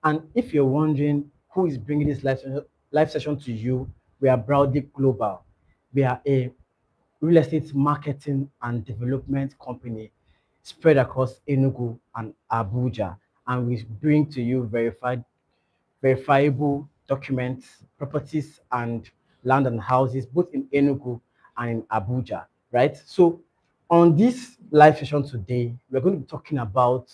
And if you're wondering who is bringing this live session to you, we are Browdy Global. We are a real estate marketing and development company spread across Enugu and Abuja. And we bring to you verifiable documents, properties, and land and houses, both in Enugu and in Abuja, right? So, on this live session today, we're going to be talking about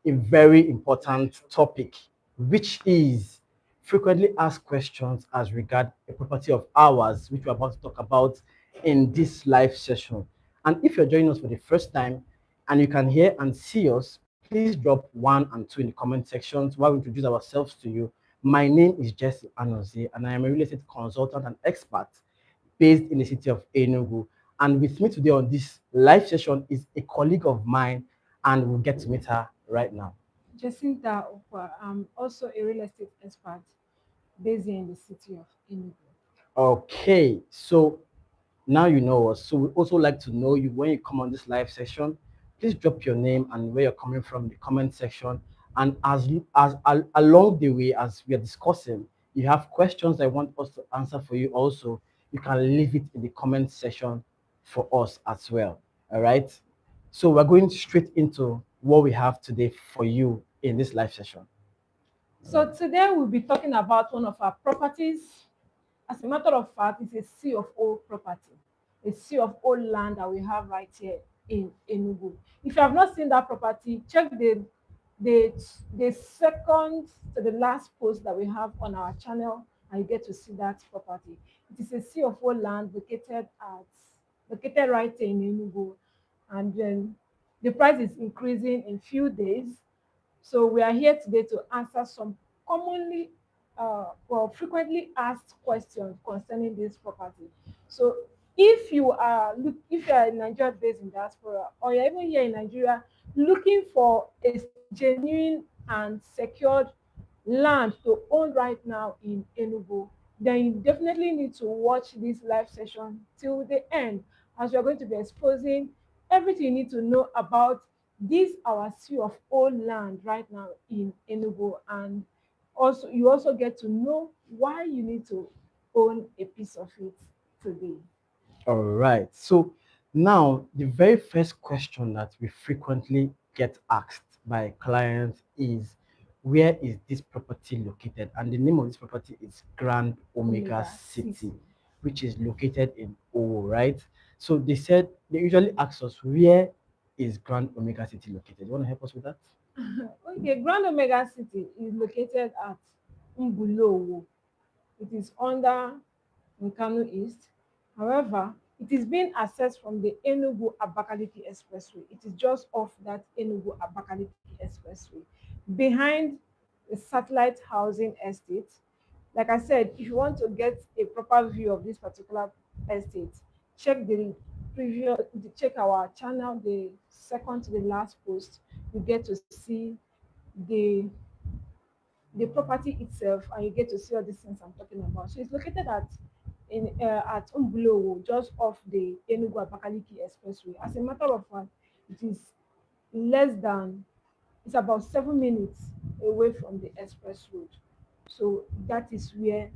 a very important topic, which is frequently asked questions as regard a property of ours, which we're about to talk about in this live session. And if you're joining us for the first time and you can hear and see us, please drop 1 and 2 in the comment sections while we introduce ourselves to you. My name is Jesse Anozie, and I am a real estate consultant and expert based in the city of Enugu. And with me today on this live session is a colleague of mine, and we'll get to meet her right now. Jacinta Okwa. I'm also a real estate expert based in the city of Enugu. Okay, so now you know us. So we also like to know you when you come on this live session. Please drop your name and where you're coming from in the comment section. And along the way, as we are discussing, you have questions I want us to answer for you also. You can leave it in the comment section for us as well. All right. So we're going straight into what we have today for you in this live session. So today we'll be talking about one of our properties. As a matter of fact, it's a sea of old property, a sea of old land that we have right here in Enugu. If you have not seen that property, check the the second to the last post that we have on our channel, and you get to see that property. It is a sea of old land located right here in Enugu, and then the price is increasing in few days. So we are here today to answer some commonly, frequently asked questions concerning this property. So if you are a Nigeria based in diaspora, or you're even here in Nigeria looking for a genuine and secured land to own right now in Enugu, then you definitely need to watch this live session till the end, as we are going to be exposing everything you need to know about this our sea of old land right now in Enugu. And also you also get to know why you need to own a piece of it today. All right. So now the very first question that we frequently get asked by clients is, where is this property located? And the name of this property is Grand Omega Omega City, City. which is located in O, right? So they said they usually ask us, where is Grand Omega City located? You want to help us with that? Okay, Grand Omega City is located at Mbulowo. It is under Nkanu East. However, it is being accessed from the Enugu Abakaliki Expressway. It is just off that Enugu Abakaliki Expressway, behind the satellite housing estate. Like I said, if you want to get a proper view of this particular estate, check the check our channel, the second to the last post. You get to see the the property itself, and you get to see all these things I'm talking about. So it's located at Umbulowo, just off the Enugu Abakaliki Expressway. As a matter of fact, it is less than it's about 7 minutes away from the express road. So that is where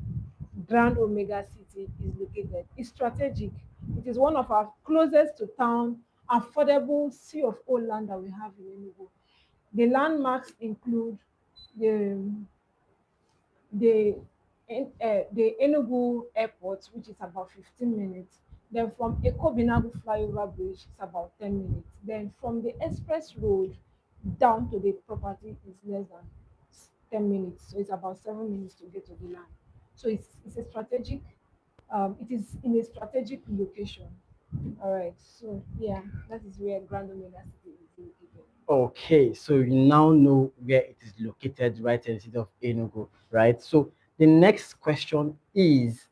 Grand Omega City is located. It's strategic. It is one of our closest to town, affordable sea of old land that we have in Enugu. The landmarks include the the the Enugu Airport, which is about 15 minutes. Then from Ekobinagu flyover bridge, it's about 10 minutes. Then from the express road down to the property is less than 10 minutes. So it's about 7 minutes to get to the land. So it's a strategic, it is in a strategic location. All right. So yeah, that is where Grand Omega City is located. Okay, so you now know where it is located, right in the city of Enugu, right? So the next question is,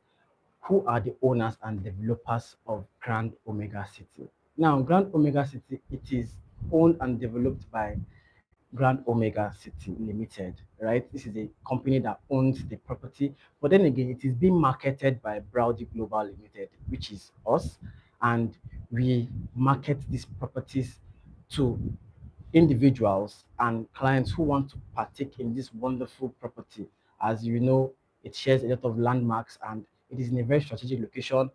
who are the owners and developers of Grand Omega City? Now, Grand Omega City, it is owned and developed by Grand Omega City Limited, right? This is a company that owns the property, but then again, it is being marketed by Browdy Global Limited, which is us, and we market these properties to individuals and clients who want to partake in this wonderful property. As you know, it shares a lot of landmarks and it is in a very strategic location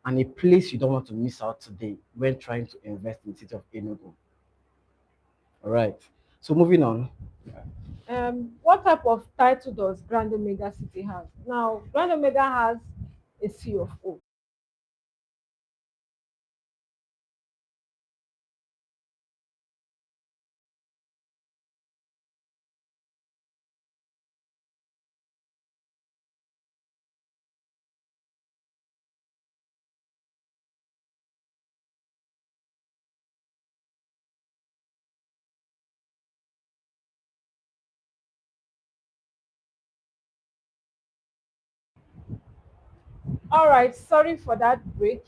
and a place you don't want to miss out today when trying to invest in the city of Enugu. All right. So moving on. What type of title does Grand Omega City have? Now, Grand Omega has a CFO. All right, sorry for that break.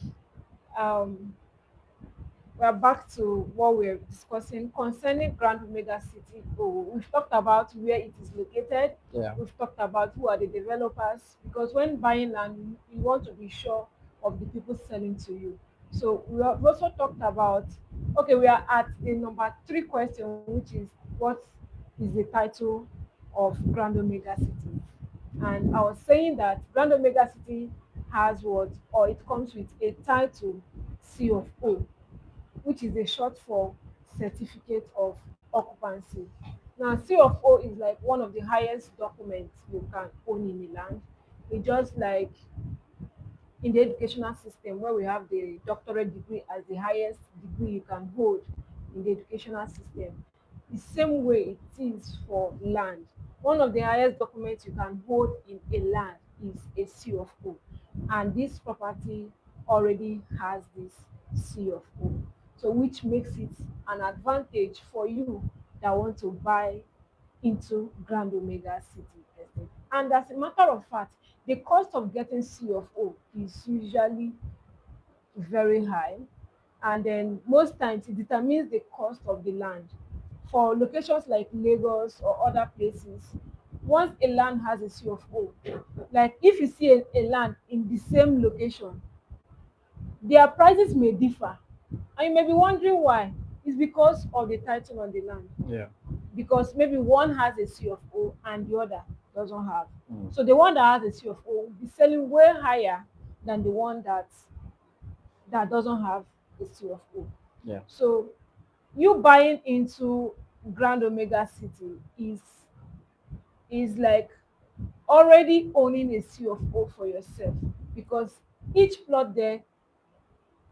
Um, we're back to what we're discussing concerning Grand Omega City. Oh, we've talked about where it is located. Yeah. We've talked about who are the developers because when buying land, you want to be sure of the people selling to you. So we have also talked about. Okay, we are at the number three question, which is what is the title of Grand Omega City? And I was saying that Grand Omega City has what, or it comes with a title CFO, which is a short for certificate of occupancy. Now, CFO is like one of the highest documents you can own in the land. It's just like in the educational system where we have the doctorate degree as the highest degree you can hold in the educational system. The same way it is for land. One of the highest documents you can hold in a land is a CFO. And this property already has this CFO. So which makes it an advantage for you that want to buy into Grand Omega City Estate. And as a matter of fact, the cost of getting CFO is usually very high. And then most times it determines the cost of the land. For locations like Lagos or other places, once a land has a CFO, like if you see a land in the same location, their prices may differ. And you may be wondering why. It's because of the title on the land. Yeah. Because maybe one has a CFO and the other doesn't have. Mm. So the one that has a CFO will be selling way higher than the one that doesn't have a CFO. Yeah. So you buying into Grand Omega City is like already owning a CFO for yourself because each plot there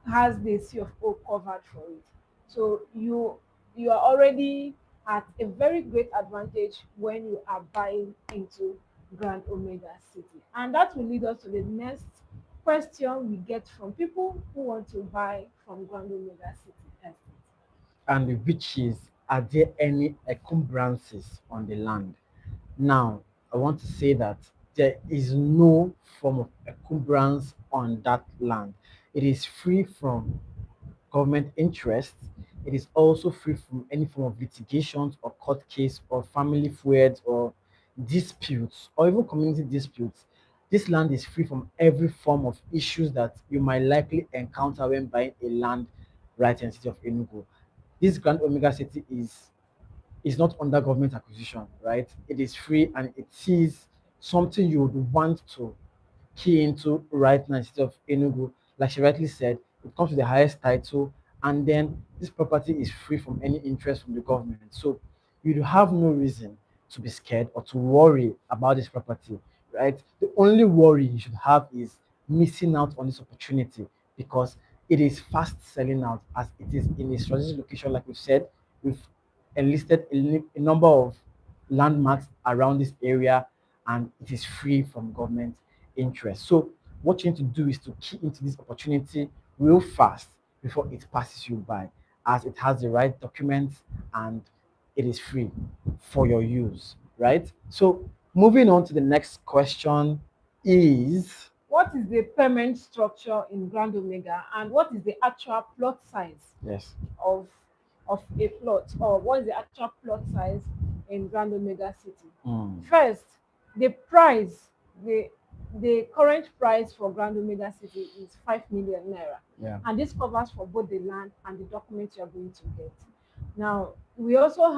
has the CFO covered for it. So you are already at a very great advantage when you are buying into Grand Omega City. And that will lead us to the next question we get from people who want to buy from Grand Omega City Estate. And which is, are there any encumbrances on the land? Now, I want to say that there is no form of encumbrance on that land. It is free from government interest. It is also free from any form of litigations or court case or family feuds or disputes or even community disputes. This land is free from every form of issues that you might likely encounter when buying a land right in the city of Enugu. This Grand Omega City is not under government acquisition, right? It is free and it is something you would want to key into right now instead of Enugu. Like she rightly said, it comes with the highest title, and then this property is free from any interest from the government. So you have no reason to be scared or to worry about this property, right? The only worry you should have is missing out on this opportunity because it is fast selling out as it is in a strategic location, like we've said. We've enlisted a number of landmarks around this area and it is free from government interest. So what you need to do is to key into this opportunity real fast before it passes you by, as it has the right documents and it is free for your use, right? So moving on to the next question is What is the payment structure in Grand Omega and what is the actual plot size yes. of of a plot, or what is the actual plot size in Grand Omega City? Mm, First, the price, the current price for Grand Omega City is 5 million naira. yeah. And this covers for both the land and the documents you are going to get. Now, we also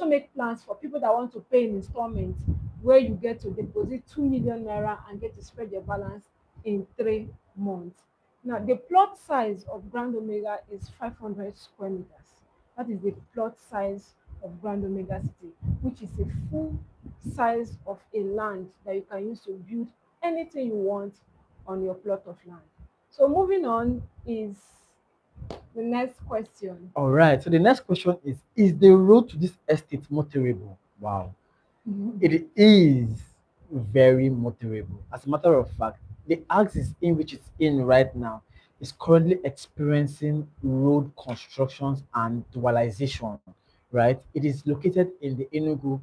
make plans for people that want to pay in installments, where you get to deposit 2 million naira and get to spread your balance in 3 months. Now, the plot size of Grand Omega is 500 square meters. That is the plot size of Grand Omega City, which is a full size of a land that you can use to build anything you want on your plot of land. So moving on is the next question. All right. So the next question is the road to this estate motorable? Wow. It is very motorable. As a matter of fact, the axis in which it's in right now is currently experiencing road constructions and dualization, right? It is located in the Enugu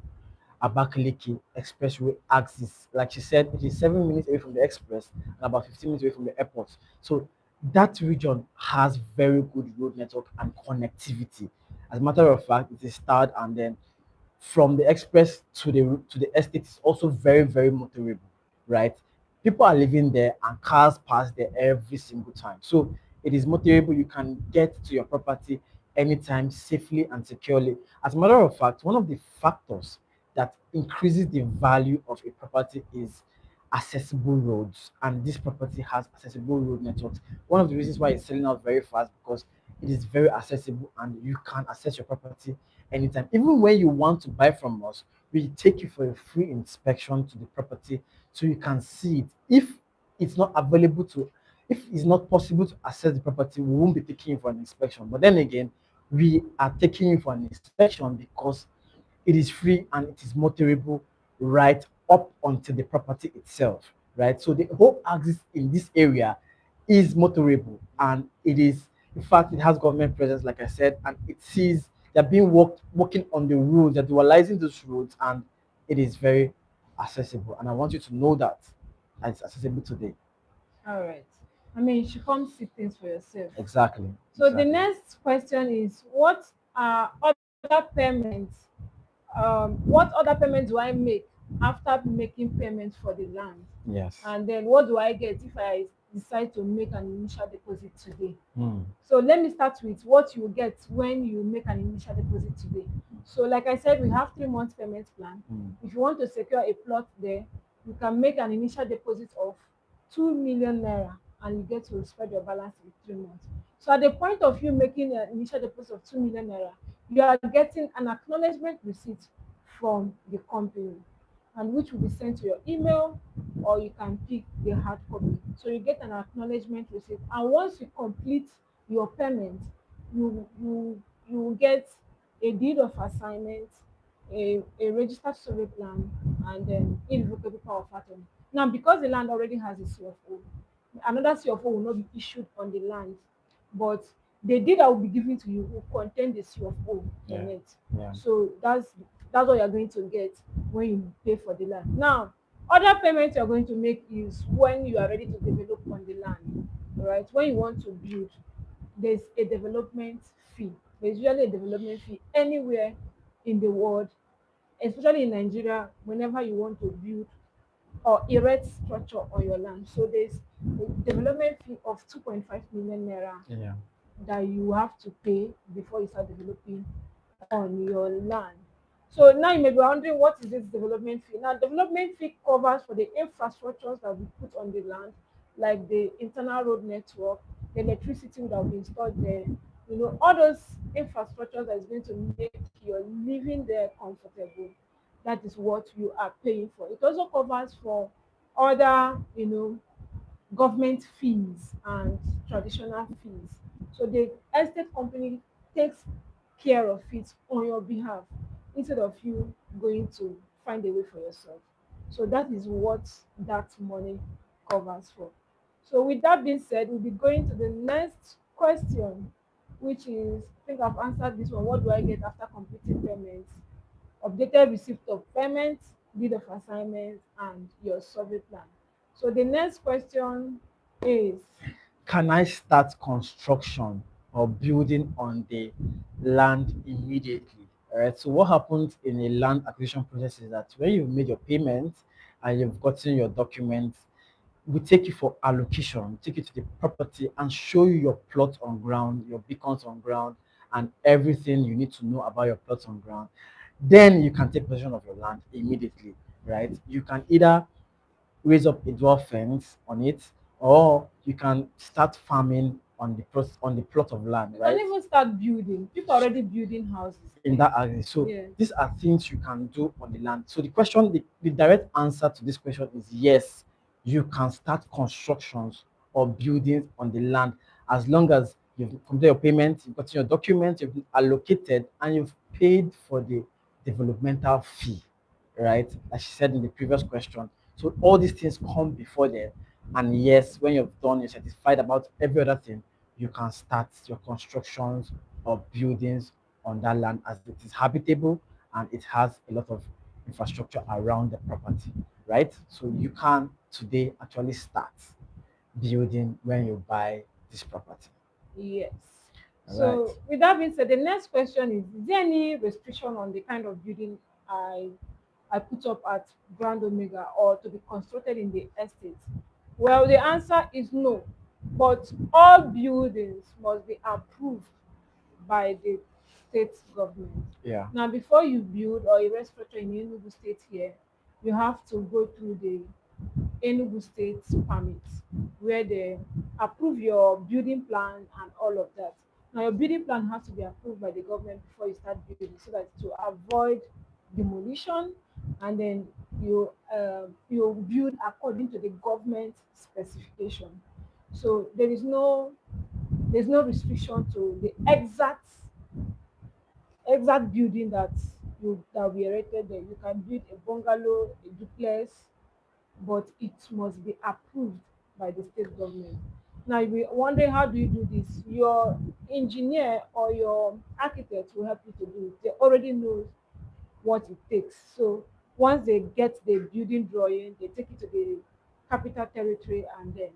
Abakaliki Expressway axis. Like she said, it is 7 minutes away from the express and about 15 minutes away from the airport. So that region has very good road network and connectivity. As a matter of fact, it is starred, and then from the express to the estate is also very, very motorable, right? People are living there and cars pass there every single time. So it is motorable. You can get to your property anytime safely and securely. As a matter of fact, one of the factors that increases the value of a property is accessible roads, and this property has accessible road networks. One of the reasons why it's selling out very fast, because it is very accessible and you can access your property anytime. Even when you want to buy from us, we take you for a free inspection to the property so you can see it. If it's not available to, if it's not possible to access the property, we won't be taking you for an inspection. But then again, we are taking you for an inspection because it is free and it is motorable right up onto the property itself, right? So the whole axis in this area is motorable, and it is, in fact, it has government presence, like I said, and it sees they're being working on the roads, they're dualizing those roads, and it is very accessible. And I want you to know that it's accessible today. All right. I mean, you should come see things for yourself. Exactly. So the Exactly. next question is, what are other payments? What other payments do I make after making payments for the land? Yes. And then what do I get if I decide to make an initial deposit today? Hmm. So let me start with what you get when you make an initial deposit today. So like I said, we have 3 months payment plan. Hmm. If you want to secure a plot there, you can make an initial deposit of 2 million naira and you get to spread your balance in 3 months. So at the point of you making an initial deposit of 2 million naira, you are getting an acknowledgement receipt from the company, and which will be sent to your email, or you can pick the hard copy. So you get an acknowledgement receipt, and once you complete your payment, you will get a deed of assignment, a registered survey plan, and then irrevocable power of attorney. Now, because the land already has a CFO, another CFO will not be issued on the land, but the deed that will be given to you will contain the CFO Yeah. in it. Yeah. So that's what you're going to get when you pay for the land. Now, other payments you're going to make is when you are ready to develop on the land. All right, when you want to build, there's a development fee. There's usually a development fee anywhere in the world, especially in Nigeria, whenever you want to build or erect structure on your land. So there's a development fee of 2.5 million naira Yeah. that you have to pay before you start developing on your land. So now you may be wondering, what is this development fee? Now, development fee covers for the infrastructures that we put on the land, like the internal road network, the electricity that will be installed there, all those infrastructures that is going to make your living there comfortable. That is what you are paying for. It also covers for other, government fees and traditional fees. So the estate company takes care of it on your behalf instead of you going to find a way for yourself. So that is what that money covers for. So with that being said, we'll be going to the next question, which is, I think I've answered this one. What do I get after completing payments? Updated receipt of payments, deed of assignment, and your survey plan. So the next question is, Can I start construction or building on the land immediately? All right. So what happens in a land acquisition process is that when you've made your payment and you've gotten your documents, we take you for allocation, take you to the property and show you your plot on ground, your beacons on ground, and everything you need to know about your plots on ground, then you can take possession of your land immediately, right? You can either raise up a dwarf fence on it, or you can start farming on on the plot of land, You can right? even start building. People are already building houses In there. that area. So Yes. these are things you can do on the land. So the direct answer to this question is yes, you can start constructions or buildings on the land as long as you've completed your payment, you've got your documents, you've allocated, and you've paid for the developmental fee, right? As she said in the previous question. So all these things come before there. And yes, when you've done, you're satisfied about every other thing, you can start your constructions or buildings on that land as it is habitable and it has a lot of infrastructure around the property, right? So you can today actually start building when you buy this property. Yes. All right. So with that being said, the next question is there any restriction on the kind of building I I put up at Grand Omega or to be constructed in the estate? Well, the answer is no. But all buildings must be approved by the state government. Yeah. Now, before you build or erect structure in Enugu State here, you have to go through the Enugu State permit, where they approve your building plan and all of that. Now, your building plan has to be approved by the government before you start building, so that to avoid demolition, and then you build according to the government specification. So there's no restriction to the exact building that we erected there. You can build a bungalow, a duplex, but it must be approved by the state government. Now, if you're wondering how do you do this, your engineer or your architect will help you to do it. They already know what it takes. So once they get the building drawing, they take it to the capital territory and then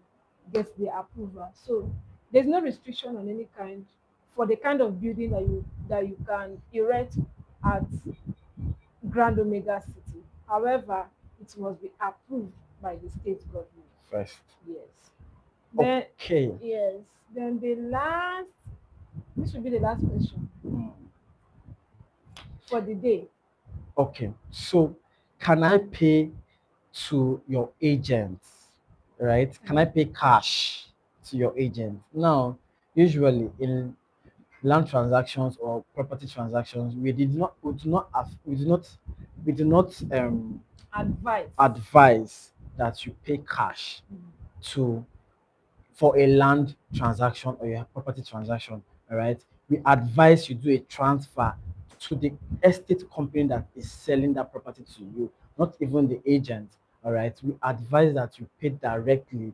get the approval. So there's no restriction on any kind for the kind of building that you can erect at Grand Omega City. However, it must be approved by the state government. First. Yes. Then Okay. yes. Then the last this will be the last question for the day. Okay. So can I pay to your agent, right? Can I pay cash to your agent? Now, usually in land transactions or property transactions, we do not Advice. advise that you pay cash to for a land transaction or a property transaction. All right, we advise you do a transfer to the estate company that is selling that property to you, not even the agent. All right, we advise that you pay directly.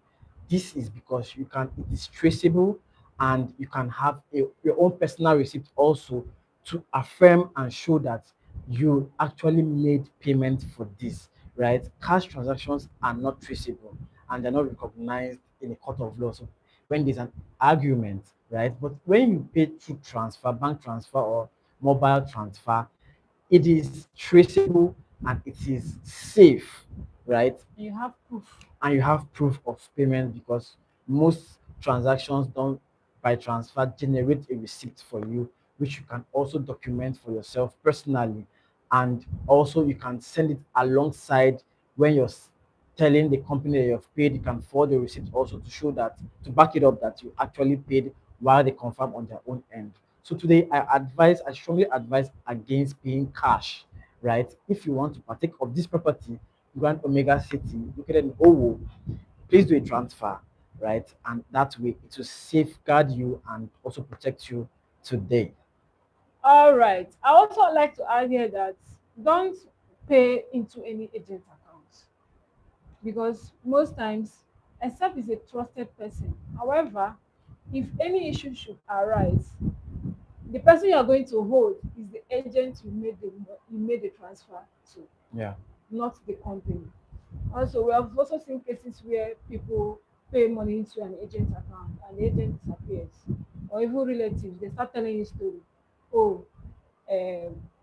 This is because it is traceable, and you can have your own personal receipt also to affirm and show that you actually made payment for this, right? Cash transactions are not traceable and they're not recognized in a court of law. So when there's an argument, right? But when you pay through transfer, bank transfer or mobile transfer, it is traceable and it is safe, right? You have proof. And you have proof of payment because most transactions don't by transfer generate a receipt for you, which you can also document for yourself personally, and also you can send it alongside when you're telling the company that you've paid. You can forward the receipt also to show that, to back it up that you actually paid while they confirm on their own end. So today I strongly advise against paying cash, right? If you want to partake of this property, Grand Omega City, located in Owo, please do a transfer, right? And that way it will safeguard you and also protect you today. All right. I also like to add here that don't pay into any agent account, because most times, except is a trusted person. However, if any issue should arise, the person you are going to hold is the agent you made the transfer to, Yeah. not the company. Also, we have also seen cases where people pay money into an agent account and the agent disappears. Or even relatives, they start telling you story. Oh,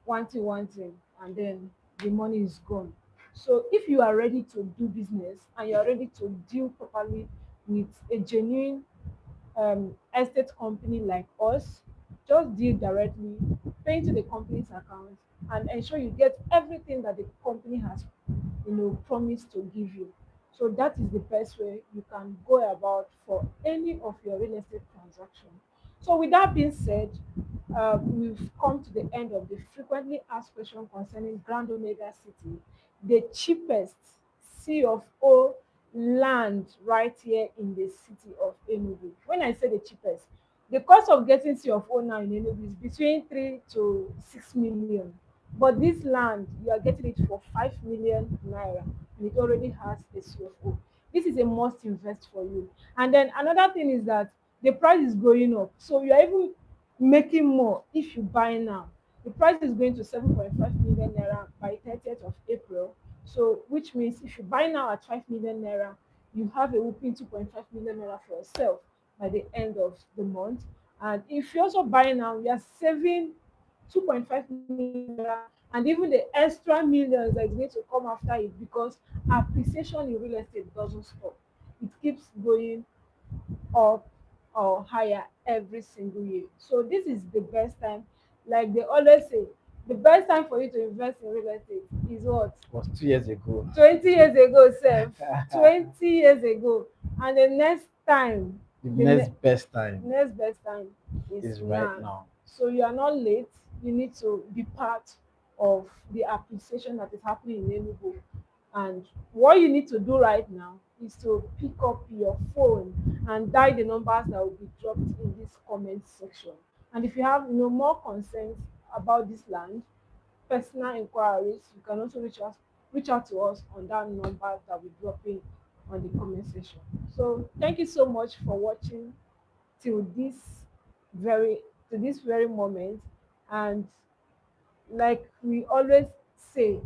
one thing, and then the money is gone. So if you are ready to do business and you are ready to deal properly with a genuine estate company like us, just deal directly, pay into the company's account, and ensure you get everything that the company has, promised to give you. So that is the best way you can go about for any of your real estate transaction. So with that being said, we've come to the end of the frequently asked question concerning Grand Omega City, the cheapest C of O land right here in the city of Enugu. When I say the cheapest, the cost of getting C of O now in Enugu is between 3 to 6 million. But this land, you are getting it for 5 million naira, and it already has a C of O. This is a must invest for you. And then another thing is that the price is going up. So you are even making more if you buy now. The price is going to 7.5 million naira by 30th of April. So which means if you buy now at 5 million naira, you have a whooping 2.5 million naira for yourself by the end of the month. And if you also buy now, you are saving 2.5 million naira, and even the extra millions that is going to come after it, because appreciation in real estate doesn't stop. It keeps going up or higher every single year. So this is the best time. Like they always say, the best time for you to invest in real estate is what? Was 2 years ago. 20 years ago, sef. 20 years ago. And the next time, The the next best time next best time is is right now. now. So you are not late. You need to be part of the appreciation that is happening in Enugu. And what you need to do right now is to pick up your phone and dial the numbers that will be dropped in this comment section. And if you have no more concerns about this land, personal inquiries, you can also reach out to us on that number that we're dropping on the comment section. So thank you so much for watching till very this very moment. And like we always say,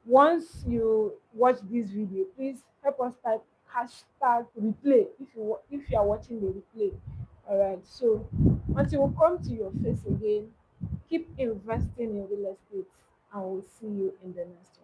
once you watch this video, please help us type hashtag replay if you are watching the replay. All right, so until we come to your face again, keep investing in real estate, and we'll see you in the next one.